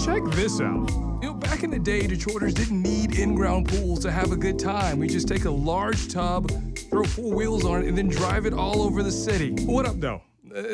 check this out. Back in the day, Detroiters didn't need in-ground pools to have a good time. We just take a large tub, throw 4 wheels on it, and then drive it all over the city. What up, though?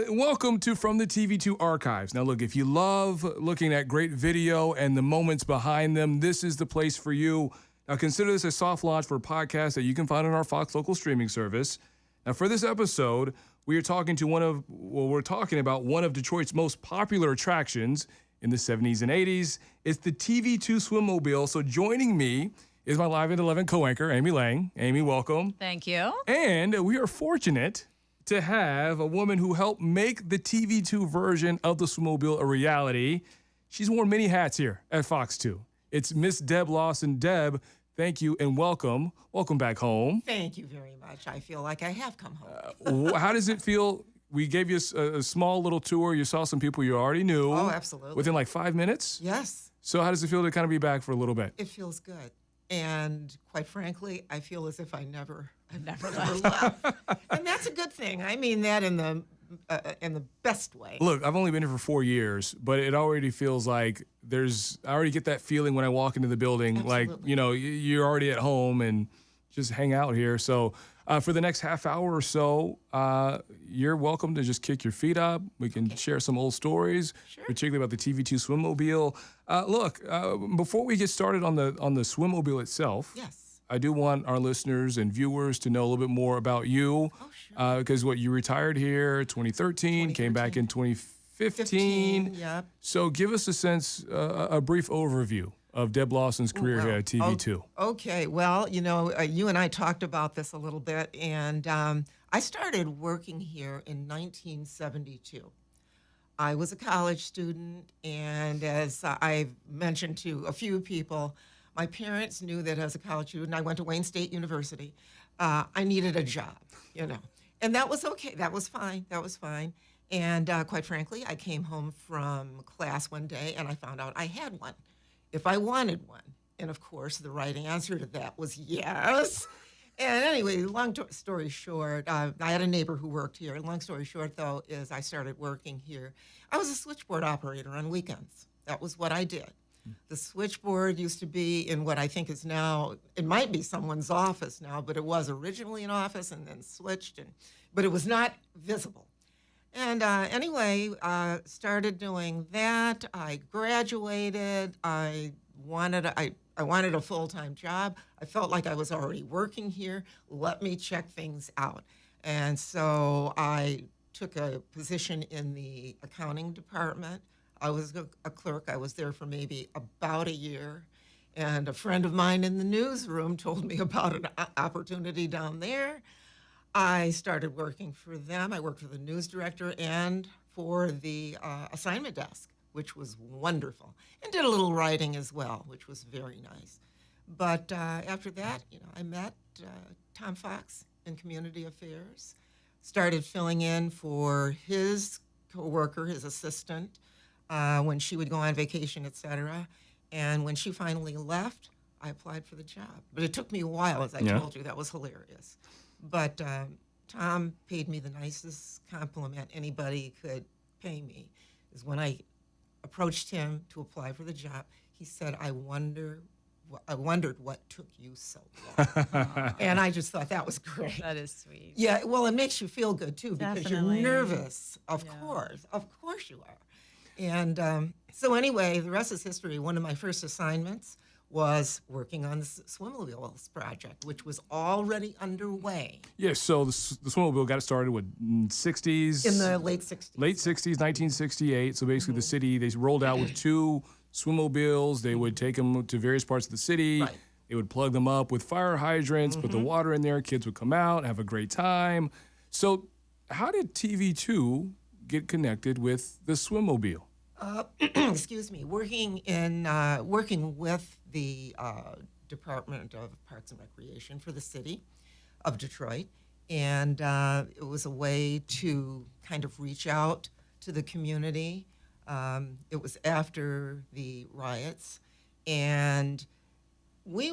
Welcome to From the TV-2 Archives. Now, look, if you love looking at great video and the moments behind them, this is the place for you. Now, consider this a soft launch for a podcast that you can find on our Fox local streaming service. Now, for this episode, we're talking about one of Detroit's most popular attractions in the 70s and 80s. It's the TV-2 Swimmobile. So joining me is my Live at 11 co-anchor, Amy Lang. Amy, welcome. Thank you. And we are fortunate to have a woman who helped make the TV-2 version of the Swimmobile a reality. She's worn many hats here at Fox 2. It's Miss Deb Lawson. Deb, thank you and welcome. Welcome back home. Thank you very much. I feel like I have come home. How does it feel? We gave you a small little tour. You saw some people you already knew. Oh, absolutely. Within like 5 minutes? Yes. So how does it feel to kind of be back for a little bit? It feels good. And quite frankly, I feel as if I've never left. And that's a good thing. I mean that in the best way. Look, I've only been here for 4 years, but it already feels like I already get that feeling when I walk into the building. Absolutely. Like, you're already at home and just hang out here. So for the next half hour or so, you're welcome to just kick your feet up. We can share some old stories, particularly about the TV-2 Swimmobile. Look, before we get started on the Swimmobile itself, Yes. I do want our listeners and viewers to know a little bit more about you. Oh, sure. Because you retired here 2013, came back in 2015. Yep. So give us a sense, a brief overview of Deb Lawson's career here at TV-2. Okay. Well, you and I talked about this a little bit, and I started working here in 1972. I was a college student, and as I've mentioned to a few people, my parents knew that as a college student, I went to Wayne State University. I needed a job, and that was okay. That was fine. And quite frankly, I came home from class one day, and I found out I had one, if I wanted one. And of course, the right answer to that was yes. And anyway, long story short, I had a neighbor who worked here. Long story short, though, is I started working here. I was a switchboard operator on weekends. That was what I did. The switchboard used to be in what I think is now, it might be someone's office now, but it was originally an office and then switched, but it was not visible. And anyway, started doing that. I graduated. I wanted a full-time job. I felt like I was already working here. Let me check things out. And so I took a position in the accounting department. I was a clerk. I was there for maybe about a year. And a friend of mine in the newsroom told me about an opportunity down there. I started working for them. I worked for the news director and for the assignment desk, which was wonderful, and did a little writing as well, which was very nice. But after that, I met Tom Fox in Community Affairs, started filling in for his coworker, his assistant, when she would go on vacation, et cetera. And when she finally left, I applied for the job. But it took me a while, as I told you. That was hilarious. But Tom paid me the nicest compliment anybody could pay me. Is when I approached him to apply for the job, he said, I wondered what took you so long. And I just thought that was great. That is sweet. Yeah, well, it makes you feel good, too, because Definitely. you're nervous. Of course you are. And so anyway, the rest is history. One of my first assignments was working on the Swimmobiles project, which was already underway. Yeah, so the Swimmobile got started with 60s? In the late 60s. Late 60s, 1968. So basically the city, they rolled out with 2 Swimmobiles. They would take them to various parts of the city. Right. They would plug them up with fire hydrants, put the water in there. Kids would come out, have a great time. So how did TV-2 get connected with the Swimmobile? Excuse me, working with the Department of Parks and Recreation for the city of Detroit, and it was a way to kind of reach out to the community. It was after the riots, and we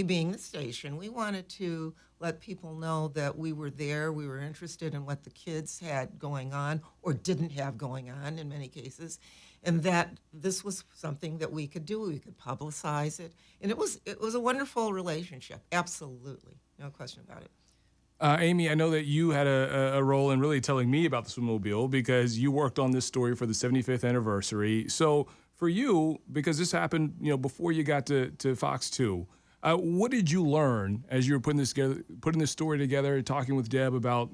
being the station, we wanted to let people know that we were there, we were interested in what the kids had going on or didn't have going on in many cases. and that this was something that we could do. We could publicize it, and it was a wonderful relationship. Absolutely, no question about it. Amy, I know that you had a role in really telling me about the Swimmobile because you worked on this story for the 75th anniversary. So for you, because this happened, before you got to Fox 2, what did you learn as you were putting this story together, talking with Deb about,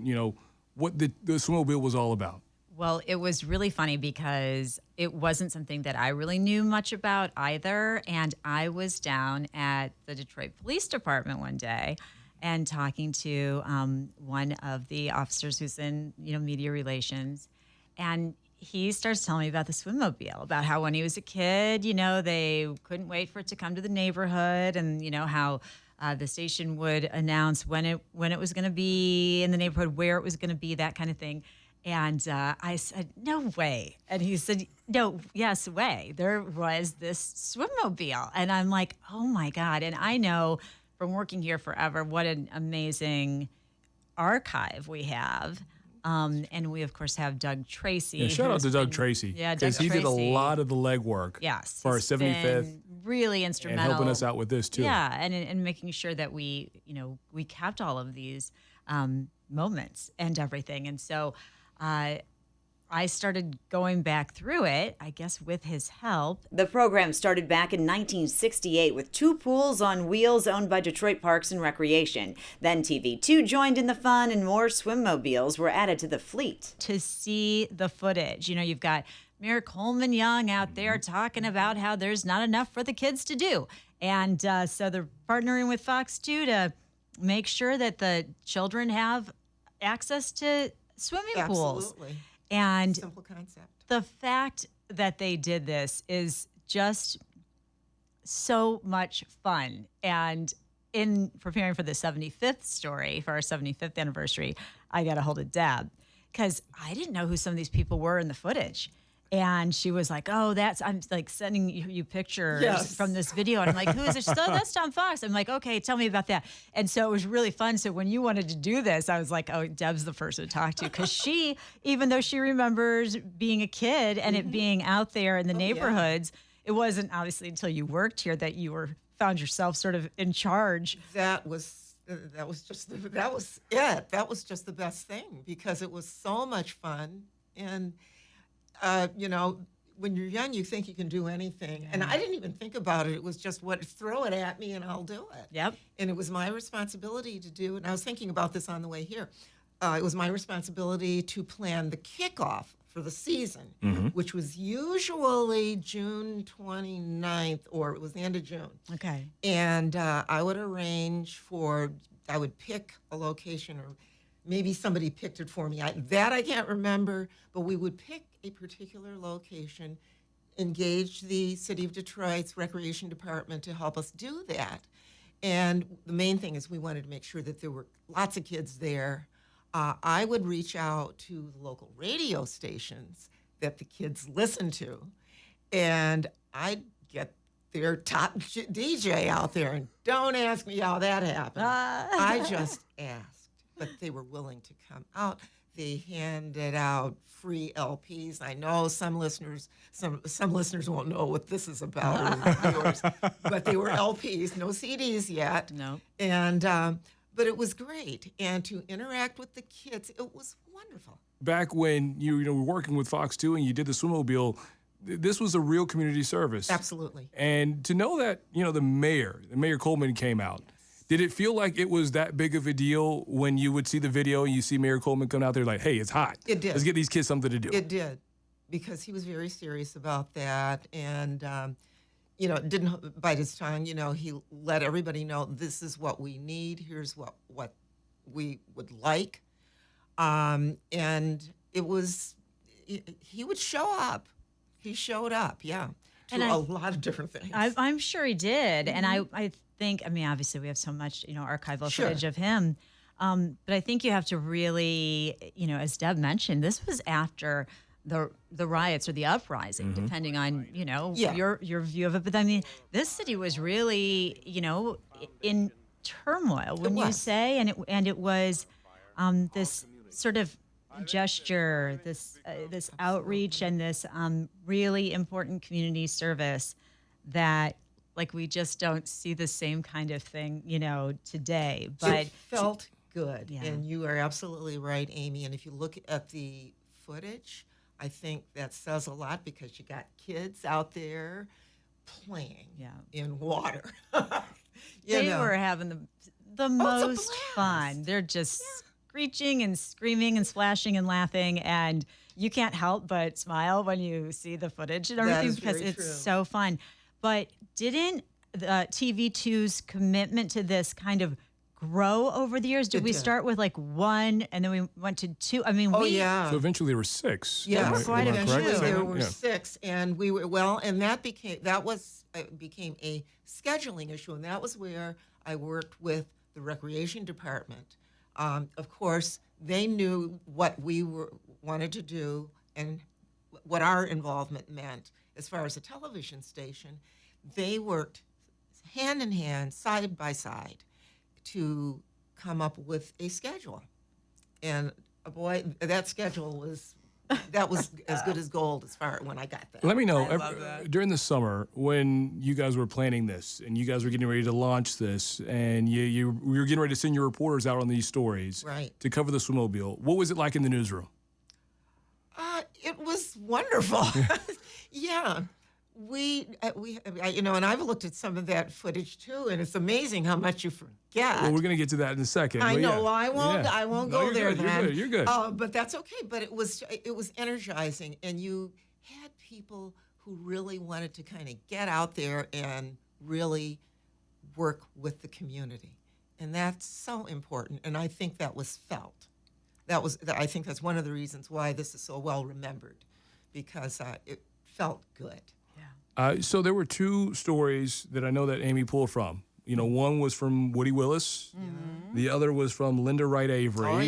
what the Swimmobile was all about? Well, it was really funny because it wasn't something that I really knew much about either. And I was down at the Detroit Police Department one day and talking to one of the officers who's in, media relations. And he starts telling me about the Swimmobile, about how when he was a kid, they couldn't wait for it to come to the neighborhood, and, how the station would announce when it was going to be in the neighborhood, where it was going to be, that kind of thing. And I said, no way. And he said, no, yes, way. There was this Swimmobile. And I'm like, oh, my God. And I know from working here forever what an amazing archive we have. And we, of course, have Doug Tracy. Yeah, shout out to Doug Tracy. Yeah, Doug Tracy. Because he did a lot of the legwork for our 75th. Really instrumental. And helping us out with this, too. Yeah, and making sure that we kept all of these moments and everything. And so I started going back through it, I guess with his help. The program started back in 1968 with 2 pools on wheels owned by Detroit Parks and Recreation. Then TV-2 joined in the fun and more swimmobiles were added to the fleet. To see the footage, you've got Mayor Coleman Young out there talking about how there's not enough for the kids to do. And so they're partnering with Fox 2 to make sure that the children have access to swimming pools. Absolutely. And simple concept. The fact that they did this is just so much fun. And in preparing for the 75th story, for our 75th anniversary, I got a hold of Deb because I didn't know who some of these people were in the footage. And she was like, oh, I'm like sending you pictures from this video. And I'm like, who is it? She's like, oh, that's Tom Fox. I'm like, okay, tell me about that. And so it was really fun. So when you wanted to do this, I was like, oh, Deb's the person to talk to. Because she, even though she remembers being a kid and it being out there in the neighborhoods, it wasn't obviously until you worked here that you found yourself sort of in charge. That was it. That was just the best thing because it was so much fun. And when you're young, you think you can do anything. Yeah. And I didn't even think about it. It was just throw it at me and I'll do it. Yep. And it was my responsibility to do it. And I was thinking about this on the way here. It was my responsibility to plan the kickoff for the season, which was usually June 29th, or it was the end of June. Okay. And I would I would pick a location, or maybe somebody picked it for me. I can't remember, but we would pick a particular location, engage the City of Detroit's Recreation Department to help us do that. And the main thing is we wanted to make sure that there were lots of kids there. I would reach out to the local radio stations that the kids listen to, and I'd get their top DJ out there. And don't ask me how that happened. I just asked. But they were willing to come out. They handed out free LPs. I know some listeners won't know what this is about, or viewers, but they were LPs, no CDs yet. No. And but it was great, and to interact with the kids, it was wonderful. Back when you were working with Fox 2 and you did the Swimmobile, this was a real community service. Absolutely. And to know that the Mayor Coleman came out. Did it feel like it was that big of a deal when you would see the video and you see Mayor Coleman come out there like, hey, it's hot. It did. Let's get these kids something to do. It did, because he was very serious about that. And, didn't bite his tongue. He let everybody know this is what we need. Here's what we would like. And it was, he would show up. He showed up, to a lot of different things. I'm sure he did. And I think, obviously we have so much, archival footage of him. But I think you have to really, as Deb mentioned, this was after the riots or the uprising, depending on, your view of it. But this city was really, in turmoil, wouldn't you say? And it was this sort of, gesture, this outreach, and this really important community service that, like, we just don't see the same kind of thing, today. But It felt good. Yeah. And you are absolutely right, Amy. And if you look at the footage, I think that says a lot because you got kids out there playing in water. they were having the most blast. fun. They're just screeching and screaming and splashing and laughing, and you can't help but smile when you see the footage and That everything is because very it's true. so fun. But didn't the TV2's commitment to this kind of grow over the years? Did It we did. start with like 1 and then we went to 2? I mean, Oh, we yeah. So eventually there were 6. Yes, Am I quite a correct? few. eventually there Yeah. were 6, and we were and that became a scheduling issue, and that was where I worked with the recreation department. Of course, they knew what we wanted to do and what our involvement meant as far as a television station. They worked hand in hand, side by side, to come up with a schedule. And boy, that schedule was as good as gold as far when I got there. Let me know, I love that. during the summer when you guys were planning this and you guys were getting ready to launch this and you were getting ready to send your reporters out on these stories Right. to cover the Swimmobile, what was it like in the newsroom? It was wonderful. Yeah. And I've looked at some of that footage too, and it's amazing how much you forget. Well, we're going to get to that in a second. I but know. yeah. Well, I won't No, go you're there good, then. You're good. But that's okay. But it was energizing, and you had people who really wanted to kind of get out there and really work with the community, and that's so important. And I think that was felt. I think that's one of the reasons why this is so well remembered, because it felt good. So there were 2 stories that I know that Amy pulled from. One was from Woody Willis. The other was from Linda Wright Avery. Oh,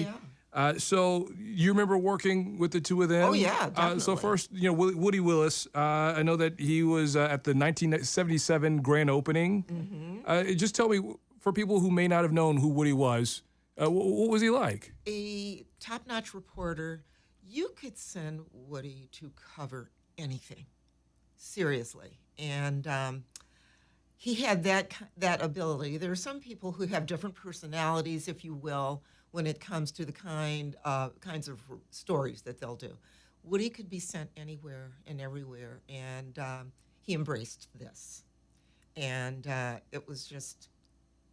yeah. So you remember working with the 2 of them? Oh, yeah, So definitely. first, Woody Willis, I know that he was at the 1977 grand opening. Just tell me, for people who may not have known who Woody was, what was he like? A top-notch reporter. You could send Woody to cover anything, seriously, and he had that ability. There are some people who have different personalities, if you will, when it comes to the kinds of stories that they'll do. Woody could be sent anywhere and everywhere, and he embraced this, and it was just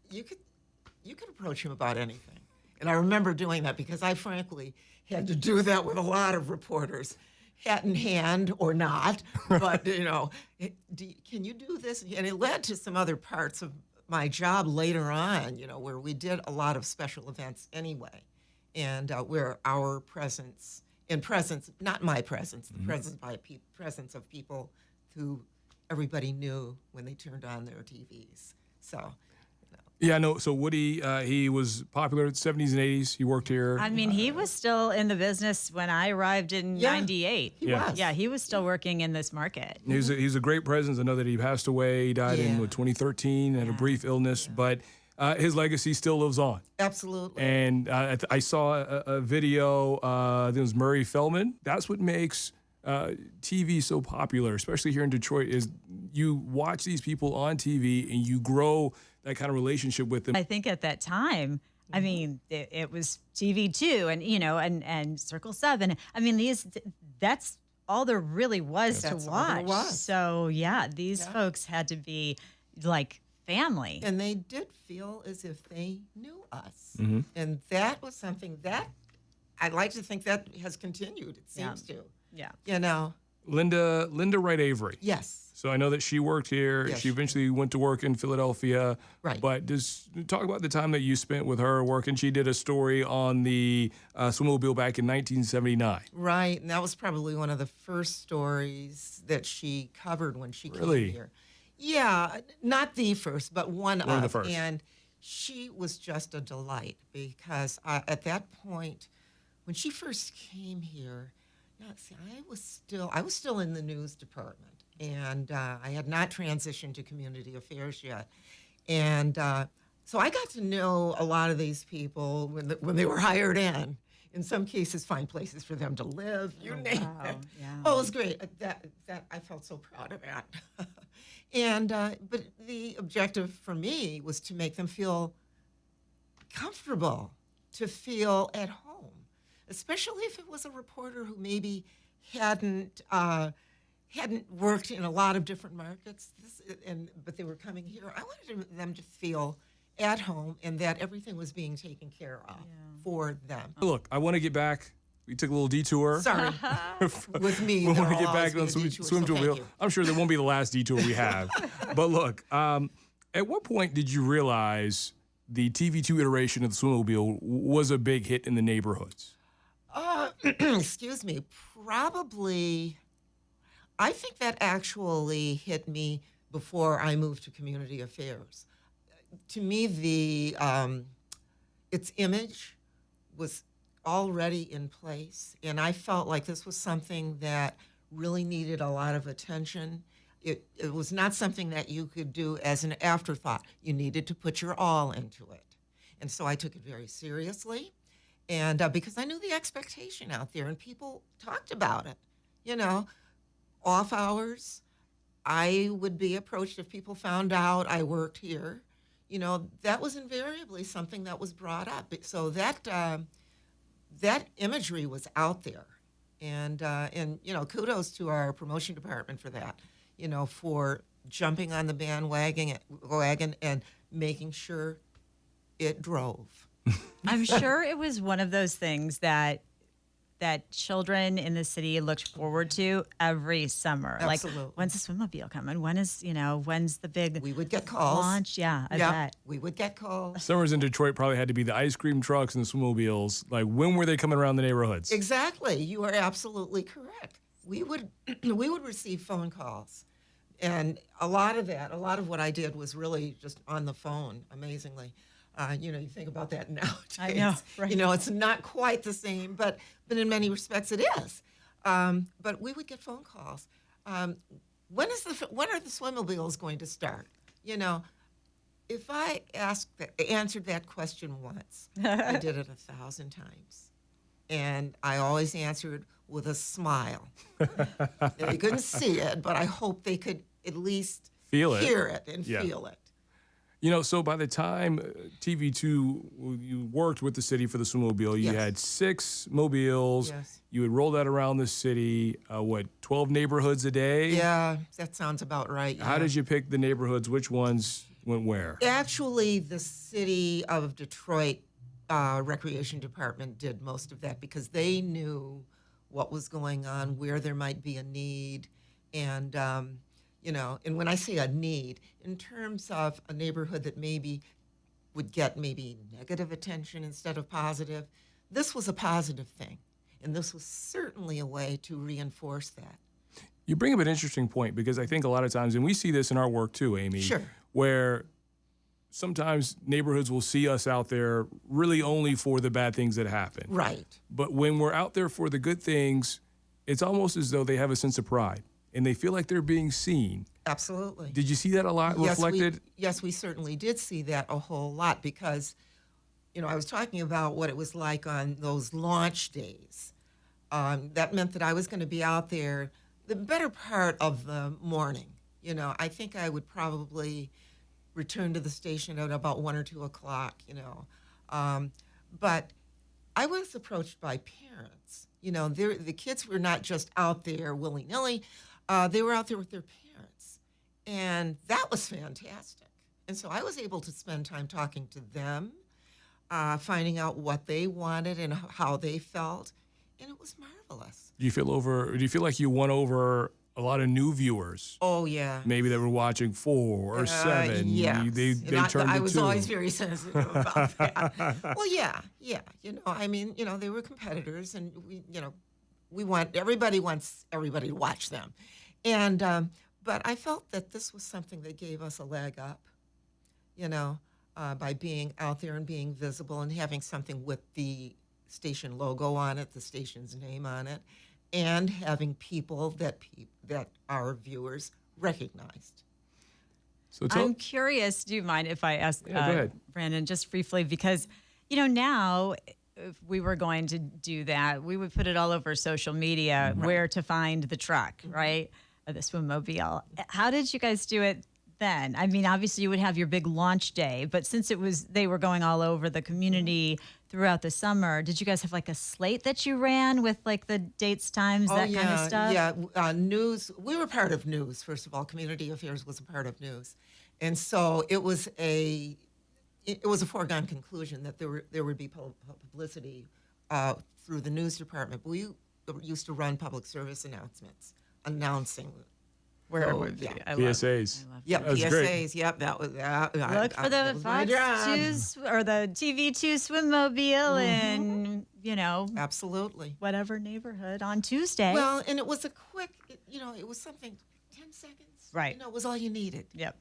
you could approach him about anything. And I remember doing that because I frankly had to do that with a lot of reporters, hat in hand or not. But, can you do this? And it led to some other parts of my job later on, where we did a lot of special events anyway. And where our presence, not my presence, the presence of people who everybody knew when they turned on their TVs. So. Yeah, no. So Woody, he was popular in the 70s and 80s. He worked here. I mean, he was still in the business when I arrived in Yeah, '98. he was. Yeah, he was still working in this market. He's a great presence. I know that he passed away. He died in Yeah. 2013, had a brief illness, but his legacy still lives on. Absolutely. And I saw a video, I think it was Murray Feldman. That's what makes TV so popular, especially here in Detroit, is you watch these people on TV and you grow that kind of relationship with them. I think at that time, I mean, it was TV-2 and Circle 7. I mean, that's all there really was That's to all there watch. was. So, these folks had to be like family. And they did feel as if they knew us. And that was something that I'd like to think that has continued, it seems to. Yeah. Linda Wright Avery. Yes. So I know that she worked here. Yes, She eventually went to work in Philadelphia. Right. But just talk about the time that you spent with her working. She did a story on the Swimmobile back in 1979. Right. And that was probably one of the first stories that she covered when she Really? came here. Yeah, not the first, but one One of the of. first. And she was just a delight because at that point, when she first came here, I was still in the news department, and I had not transitioned to community affairs yet, and so I got to know a lot of these people when they were hired in, in some cases find places for them to live. You name it. Yeah. Oh, it was great. That I felt so proud of that. And but the objective for me was to make them feel comfortable, to feel at home, especially if it was a reporter who maybe hadn't worked in a lot of different markets, but they were coming here. I wanted them to feel at home and that everything was being taken care of for them. Look, I want to get back. We took a little detour. Sorry, with me. We there want to will get back always on be a swim detour, swim so to a thank wheel. you. I'm sure that won't be the last detour we have. But look, at what point did you realize the TV-2 iteration of the Swimmobile was a big hit in the neighborhoods? Excuse me, probably, I think that actually hit me before I moved to community affairs. To me, its image was already in place, and I felt like this was something that really needed a lot of attention. It was not something that you could do as an afterthought. You needed to put your all into it. And so I took it very seriously. And because I knew the expectation out there, and people talked about it, off hours, I would be approached if people found out I worked here. That was invariably something that was brought up. So that imagery was out there, and kudos to our promotion department for that. For jumping on the bandwagon and making sure it drove. I'm sure it was one of those things that children in the city looked forward to every summer. Absolutely. Like, when's the Swimmobile coming? When's the big We would get calls. launch? Yeah, I bet. We would get calls. Summers in Detroit probably had to be the ice cream trucks and the Swimmobiles. Like, when were they coming around the neighborhoods? Exactly. You are absolutely correct. We would receive phone calls. And a lot of what I did was really just on the phone, amazingly. You think about that nowadays. I know, right. It's not quite the same, but in many respects it is. But we would get phone calls. When are the Swimmobiles going to start? If I answered that question once, I did it 1,000 times. And I always answered with a smile. They couldn't see it, but I hope they could at least Feel it. hear it and feel it. So by the time TV2, you worked with the city for the Swimmobile, you Yes. had 6 mobiles. Yes. You would roll that around the city, 12 neighborhoods a day? Yeah, that sounds about right. How yeah. did you pick the neighborhoods? Which ones went where? Actually, the city of Detroit Recreation Department did most of that because they knew what was going on, where there might be a need, and and when I say a need, in terms of a neighborhood that maybe would get maybe negative attention instead of positive, this was a positive thing, and this was certainly a way to reinforce that. You bring up an interesting point because I think a lot of times, and we see this in our work too, Amy, Sure. where sometimes neighborhoods will see us out there really only for the bad things that happen. Right. But when we're out there for the good things, it's almost as though they have a sense of pride and they feel like they're being seen. Absolutely. Did you see that a lot reflected? Yes, we certainly did see that a whole lot because, I was talking about what it was like on those launch days. That meant that I was going to be out there the better part of the morning. I think I would probably return to the station at about 1 or 2 o'clock, But I was approached by parents. The kids were not just out there willy-nilly. They were out there with their parents. And that was fantastic. And so I was able to spend time talking to them, finding out what they wanted and how they felt. And it was marvelous. Do you feel like you won over a lot of new viewers? Oh, yeah. Maybe they were watching 4 or 7. Yes. They turned to 2. I was always very sensitive about that. Well, yeah. They were competitors, and everybody wants everybody to watch them. And, but I felt that this was something that gave us a leg up, by being out there and being visible and having something with the station logo on it, the station's name on it, and having people that our viewers recognized. So I'm curious, do you mind if I ask go ahead. Brandon just briefly, because now if we were going to do that, we would put it all over social media where to find the truck, right? Or the swimmobile. How did you guys do it then? I mean, obviously you would have your big launch day, but since they were going all over the community throughout the summer, did you guys have like a slate that you ran with like the dates, times, that kind of stuff? Yeah, news. We were part of news, first of all. Community affairs was a part of news. And so it was a foregone conclusion that there would be publicity through the news department. But we used to run public service announcements announcing Where it would be. yeah. I love PSAs. Yep, That's PSAs. great. Yep, that was that. Look for the that was my Fox job. 2 or the TV-2 swimmobile in, Absolutely. whatever neighborhood on Tuesday. Well, and it was a quick. It was something 10 seconds. Right. It was all you needed. Yep.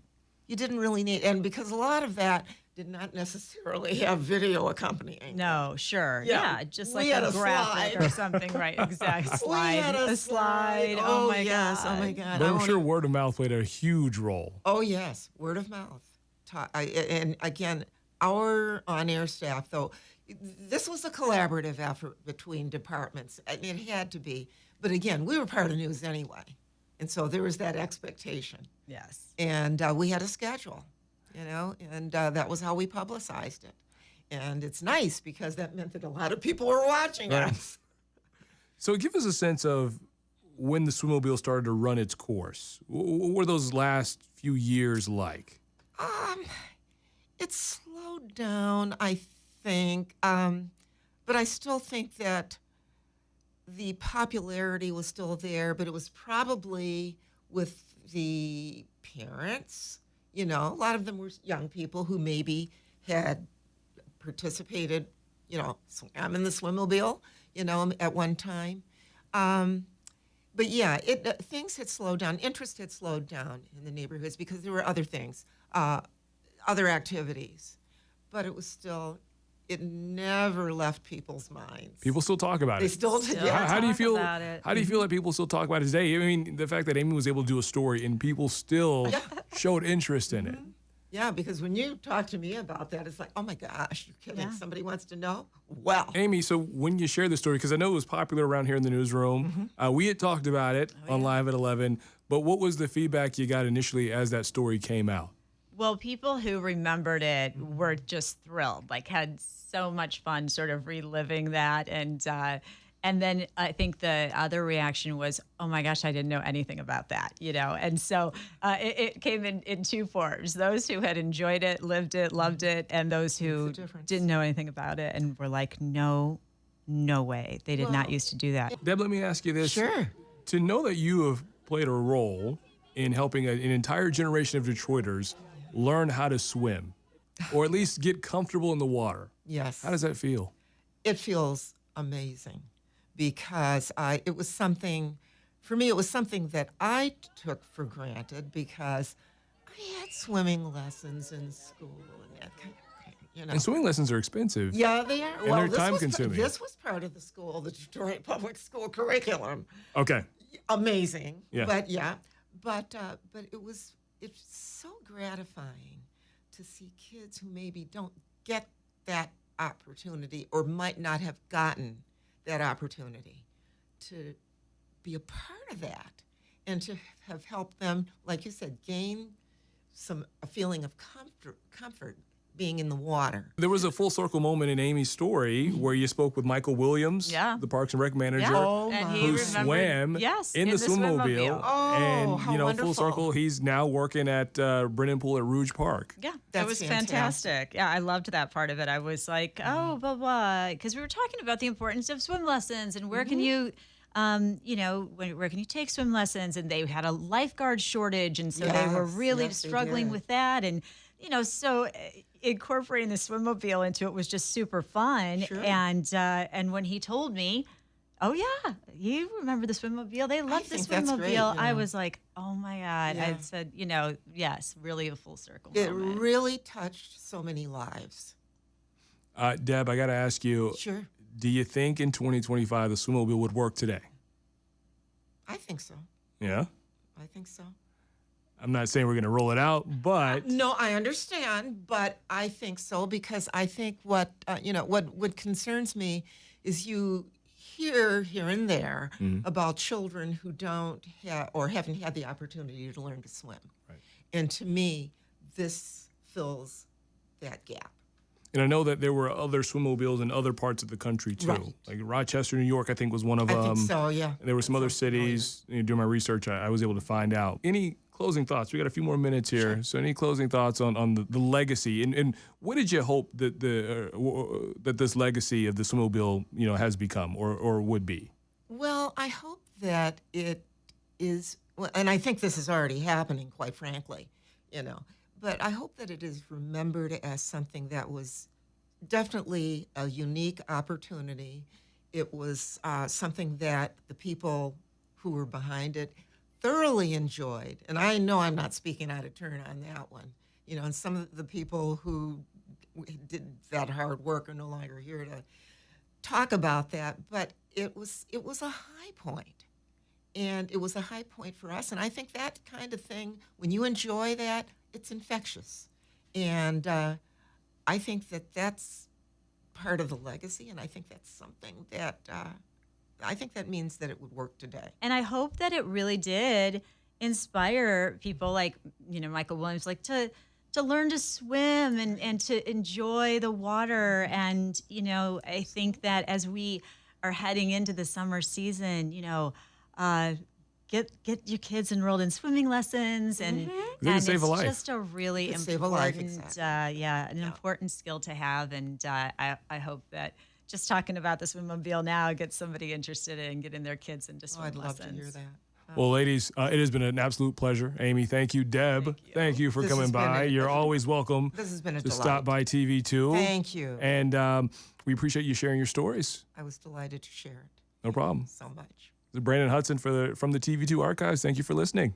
You didn't really need, and because a lot of that did not necessarily have video accompanying. No, sure. Yeah. Yeah, just We like had a a graphic slide. or something, right? Exactly. We Slide. had a slide. Oh, my yes. God. Oh my God. But I I'm wanna- sure word of mouth played a huge role. Oh yes, word of mouth. And again, our on-air staff, though, this was a collaborative effort between departments. It had to be, but again, we were part of news anyway, and so there was that expectation. Yes. And we had a schedule, and that was how we publicized it. And it's nice because that meant that a lot of people were watching Right. us. So give us a sense of when the swimmobile started to run its course. What were those last few years like? It slowed down, I think, but I still think that the popularity was still there, but it was probably with the parents. A lot of them were young people who maybe had participated, swam in the swimmobile, at one time. But yeah, things had slowed down. Interest had slowed down in the neighborhoods because there were other things, other activities. But it was still, it never left people's minds. People still talk about They it. still did. Still Yeah. How do you talk feel? about it. How do you feel that people still talk about it today? I mean, the fact that Amy was able to do a story and people still showed interest in it. Yeah, because when you talk to me about that, it's like, oh my gosh, you're kidding. Yeah. Somebody wants to know? Well, Amy, so when you share the story, because I know it was popular around here in the newsroom, we had talked about it on Live at 11, but what was the feedback you got initially as that story came out? Well, people who remembered it were just thrilled, like had so much fun sort of reliving that. And then I think the other reaction was, oh my gosh, I didn't know anything about that, And so it came in two forms: those who had enjoyed it, lived it, loved it, and those who Makes a difference. didn't know anything about it and were like, no way. They did not used to do that. Deb, let me ask you this. sure. To know that you have played a role in helping an entire generation of Detroiters learn how to swim, or at least get comfortable in the water, Yes. how does that feel? It feels amazing because it was something, for me, it was something that I took for granted because I had swimming lessons in school and that kind of thing, And swimming lessons are expensive. Yeah, they are. And they're this was time-consuming. This was part of the Detroit Public School curriculum. Okay. Amazing. Yeah. But it's so gratifying to see kids who maybe don't get that opportunity or might not have gotten that opportunity to be a part of that and to have helped them, like you said, gain a feeling of comfort being in the water. There was a full circle moment in Amy's story where you spoke with Michael Williams, Yeah. the Parks and Rec manager, Oh, and my. he who remembered, swam yes, in the swimmobile. Oh, and, how full wonderful. circle, he's now working at Brennan Pool at Rouge Park. Yeah, that That's was fantastic. fantastic. Yeah, I loved that part of it. I was like, oh, blah, blah. Because we were talking about the importance of swim lessons and where can you, where can you take swim lessons? And they had a lifeguard shortage. And so they were Yes, really yes, they struggling did. with that. And, so incorporating the swimmobile into it was just super fun. Sure. And when he told me, oh, yeah, you remember the swimmobile? They loved the think that's swimmobile. great, I was like, oh, my God. I Yeah. said, yes, really a full circle It moment. really touched so many lives. Deb, I got to ask you, Sure. do you think in 2025 the swimmobile would work today? I think so. Yeah? I think so. I'm not saying we're going to roll it out, but No, I understand, but I think so because I think what what concerns me is you hear here and there about children who don't have or haven't had the opportunity to learn to swim, Right. and to me, this fills that gap. and I know that there were other swimmobiles in other parts of the country too. Right. Like Rochester, New York, I think was one of them. I think so, yeah. And there were some other cities. During my research, I was able to find out. Any closing thoughts? We got a few more minutes here. Sure. So any closing thoughts on the legacy? And what did you hope that that this legacy of the swimmobile, has become or would be? Well, I hope that it is, well, and I think this is already happening, quite frankly, but I hope that it is remembered as something that was definitely a unique opportunity. It was something that the people who were behind it thoroughly enjoyed. And I know I'm not speaking out of turn on that one. And some of the people who did that hard work are no longer here to talk about that, but it was a high point. And it was a high point for us. And I think that kind of thing, when you enjoy that, it's infectious. And I think that that's part of the legacy. And I think that's something that I think that means that it would work today. And I hope that it really did inspire people like, Michael Williams, like to learn to swim and to enjoy the water. And, I think that as we are heading into the summer season, get your kids enrolled in swimming lessons and save a life. It's just a really Save a life, important, exactly. an important skill to have. And I hope that just talking about the swimmobile now gets somebody interested in getting their kids into swim I'd lessons. love to hear that. Well, ladies, it has been an absolute pleasure. Amy, thank you. Deb, thank you for This coming has been by. a- You're always welcome This has been a to delight. stop by TV2. Thank you. And we appreciate you sharing your stories. I was delighted to share it. No problem. So much. Brandon Hudson from the TV2 Archives. Thank you for listening.